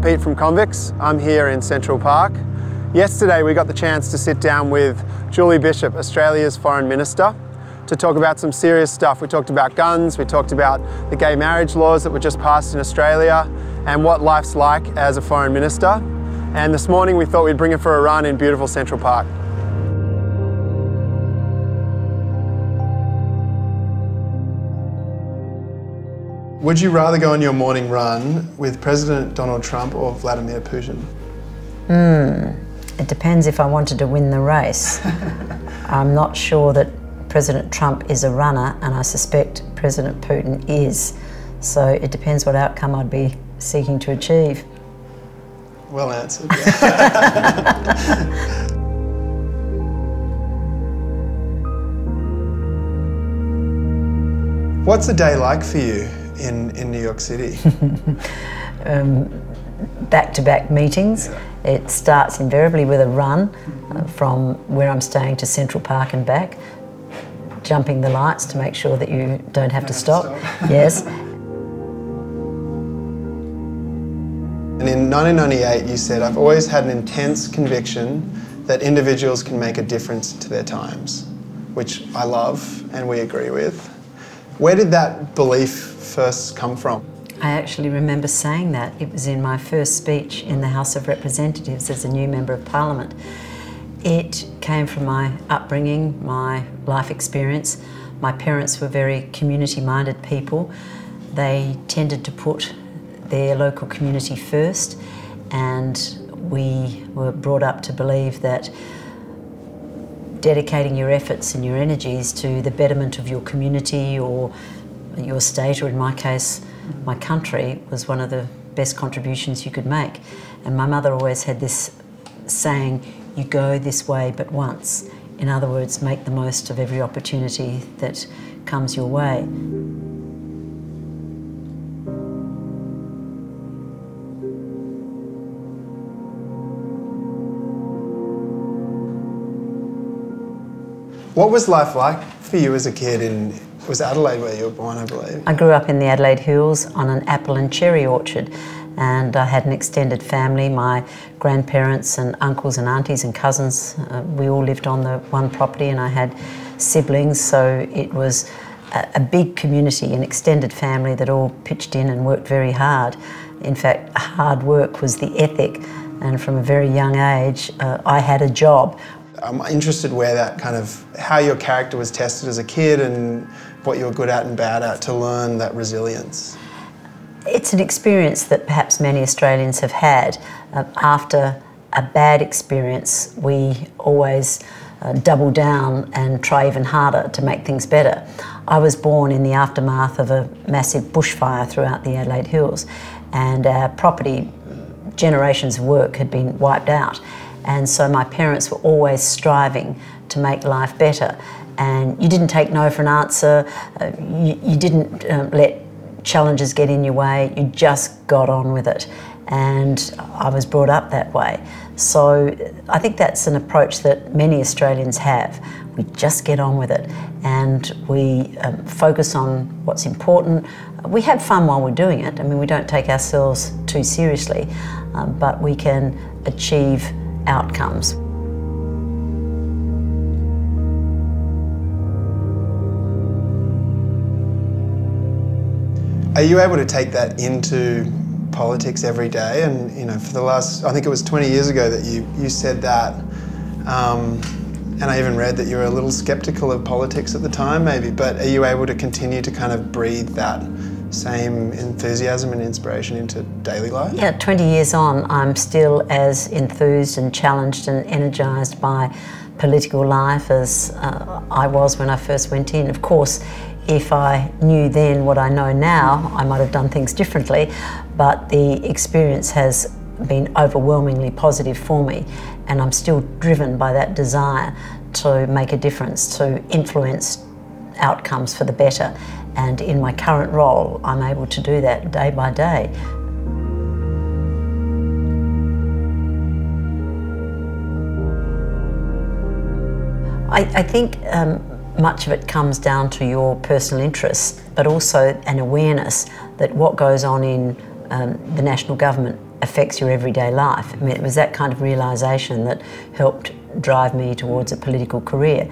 I'm Pete from Convicts. I'm here in Central Park. Yesterday we got the chance to sit down with Julie Bishop, Australia's Foreign Minister, to talk about some serious stuff. We talked about guns, we talked about the gay marriage laws that were just passed in Australia and what life's like as a Foreign Minister. And this morning we thought we'd bring her for a run in beautiful Central Park. Would you rather go on your morning run with President Donald Trump or Vladimir Putin? It depends if I wanted to win the race. I'm not sure that President Trump is a runner, and I suspect President Putin is. So it depends what outcome I'd be seeking to achieve. Well answered. What's a day like for you in New York City? Back-to-back meetings. Yeah. It starts invariably with a run from where I'm staying to Central Park and back, jumping the lights to make sure that you don't have to stop. Yes. And in 1998 you said, "I've always had an intense conviction that individuals can make a difference to their times," which I love and we agree with. Where did that belief first come from? I actually remember saying that. It was in my first speech in the House of Representatives as a new Member of Parliament. It came from my upbringing, my life experience. My parents were very community-minded people. They tended to put their local community first, and we were brought up to believe that dedicating your efforts and your energies to the betterment of your community or your state, or in my case, my country, was one of the best contributions you could make. And my mother always had this saying, "You go this way but once." In other words, make the most of every opportunity that comes your way. What was life like for you as a kid in, it was Adelaide where you were born, I believe? I grew up in the Adelaide Hills on an apple and cherry orchard, and I had an extended family. My grandparents and uncles and aunties and cousins, we all lived on the one property, and I had siblings, so it was a big community, an extended family that all pitched in and worked very hard. In fact, hard work was the ethic, and from a very young age I had a job. I'm interested where that kind of, how your character was tested as a kid and what you were good at and bad at to learn that resilience. It's an experience that perhaps many Australians have had. After a bad experience, we always double down and try even harder to make things better. I was born in the aftermath of a massive bushfire throughout the Adelaide Hills, and our property, generations of work had been wiped out. And so my parents were always striving to make life better. And you didn't take no for an answer, you didn't let challenges get in your way, you just got on with it. And I was brought up that way. So I think that's an approach that many Australians have. We just get on with it, and we focus on what's important. We have fun while we're doing it. I mean, we don't take ourselves too seriously, but we can achieve outcomes. Are you able to take that into politics every day? And you know, for the last, I think it was 20 years ago that you said that, and I even read that you were a little sceptical of politics at the time maybe, but are you able to continue to kind of breathe that same enthusiasm and inspiration into daily life? Yeah, 20 years on, I'm still as enthused and challenged and energised by political life as I was when I first went in. Of course, if I knew then what I know now, I might have done things differently, but the experience has been overwhelmingly positive for me, and I'm still driven by that desire to make a difference, to influence outcomes for the better. And in my current role, I'm able to do that day by day. I think much of it comes down to your personal interests, but also an awareness that what goes on in the national government affects your everyday life. I mean, it was that kind of realisation that helped drive me towards a political career.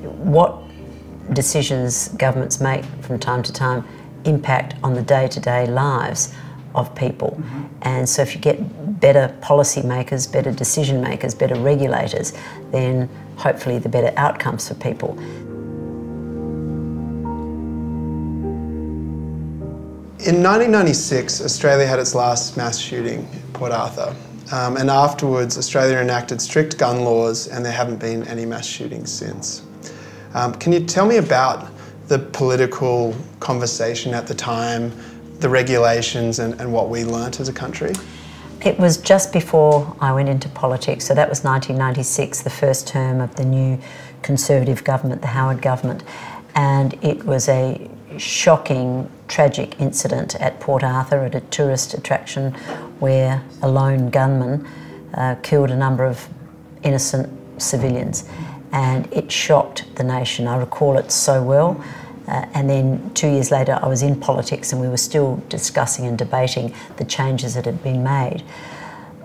What decisions governments make from time to time impact on the day-to-day lives of people. And so if you get better policy makers, better decision makers, better regulators, then hopefully the better outcomes for people. In 1996, Australia had its last mass shooting at Port Arthur. And afterwards, Australia enacted strict gun laws, and there haven't been any mass shootings since. Can you tell me about the political conversation at the time, the regulations, and what we learnt as a country? It was just before I went into politics, so that was 1996, the first term of the new Conservative government, the Howard government, and it was a shocking, tragic incident at Port Arthur at a tourist attraction where a lone gunman killed a number of innocent civilians, and it shocked the nation. I recall it so well. And then 2 years later I was in politics and we were still discussing and debating the changes that had been made.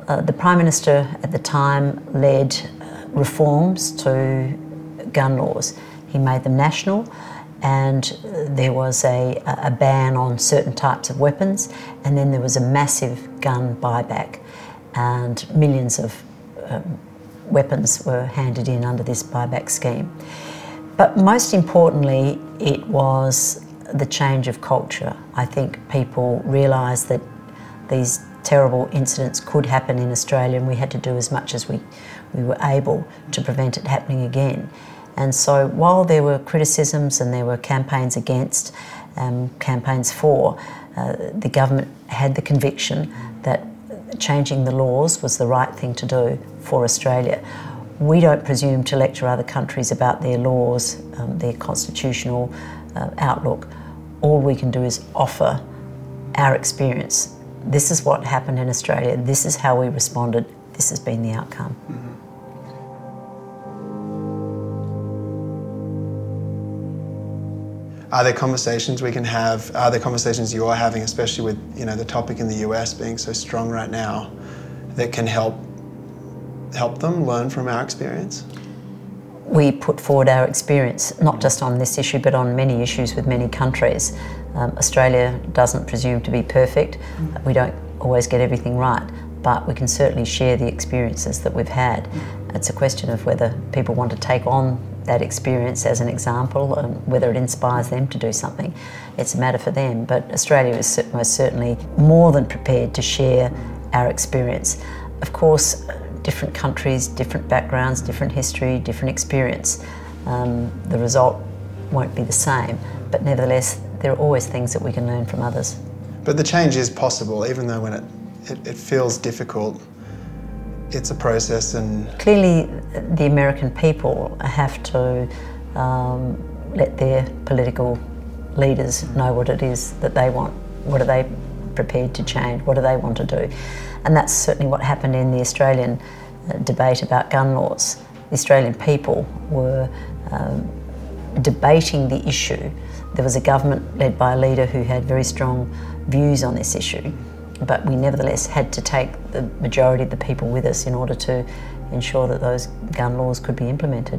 The Prime Minister at the time led reforms to gun laws. He made them national, and there was a ban on certain types of weapons, and then there was a massive gun buyback, and millions of weapons were handed in under this buyback scheme. But most importantly, it was the change of culture. I think people realised that these terrible incidents could happen in Australia, and we had to do as much as we were able to prevent it happening again. And so while there were criticisms and there were campaigns against, campaigns for, the government had the conviction that changing the laws was the right thing to do for Australia. We don't presume to lecture other countries about their laws, their constitutional outlook. All we can do is offer our experience. This is what happened in Australia, this is how we responded, this has been the outcome. Are there conversations we can have, are there conversations you're having, especially with the topic in the US being so strong right now, that can help them learn from our experience? We put forward our experience, not just on this issue, but on many issues with many countries. Australia doesn't presume to be perfect. We don't always get everything right, but we can certainly share the experiences that we've had. It's a question of whether people want to take on that experience as an example and whether it inspires them to do something. It's a matter for them, but Australia is most certainly more than prepared to share our experience. Of course, different countries, different backgrounds, different history, different experience. The result won't be the same, but nevertheless, there are always things that we can learn from others. But the change is possible, even though when it feels difficult, it's a process. And clearly the American people have to let their political leaders know what it is that they want. What are they prepared to change? What do they want to do? And that's certainly what happened in the Australian debate about gun laws. The Australian people were debating the issue. There was a government led by a leader who had very strong views on this issue, but we nevertheless had to take the majority of the people with us in order to ensure that those gun laws could be implemented.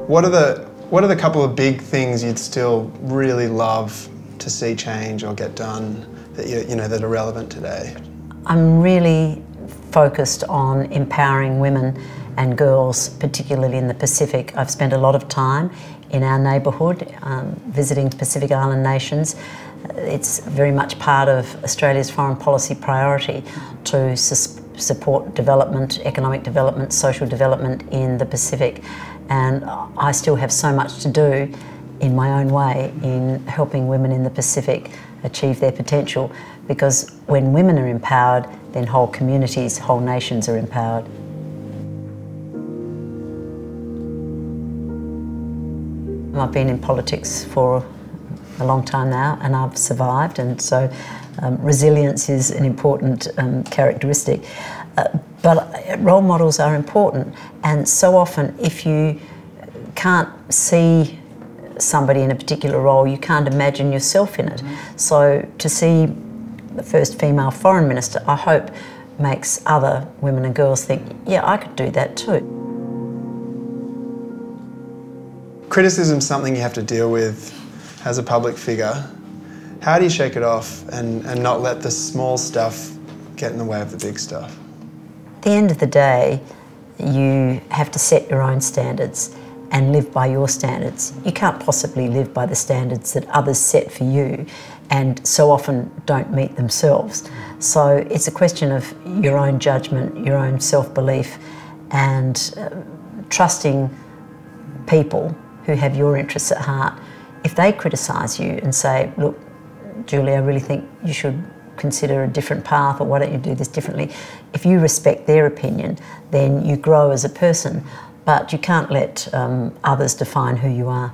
What are the couple of big things you'd still really love to see change or get done that that are relevant today? I'm really focused on empowering women and girls, particularly in the Pacific. I've spent a lot of time in our neighbourhood visiting Pacific Island nations. It's very much part of Australia's foreign policy priority to support development, economic development, social development in the Pacific. And I still have so much to do in my own way in helping women in the Pacific achieve their potential, because when women are empowered, then whole communities, whole nations are empowered. I've been in politics for a long time now, and I've survived, and so resilience is an important characteristic. But role models are important, and so often if you can't see somebody in a particular role, you can't imagine yourself in it. So to see the first female foreign minister, I hope makes other women and girls think, yeah, I could do that too. Criticism is something you have to deal with as a public figure. How do you shake it off and not let the small stuff get in the way of the big stuff? At the end of the day, you have to set your own standards and live by your standards. You can't possibly live by the standards that others set for you and so often don't meet themselves. So it's a question of your own judgment, your own self-belief, and trusting people who have your interests at heart. If they criticise you and say, look, Julie, I really think you should consider a different path, or why don't you do this differently? If you respect their opinion, then you grow as a person, but you can't let others define who you are.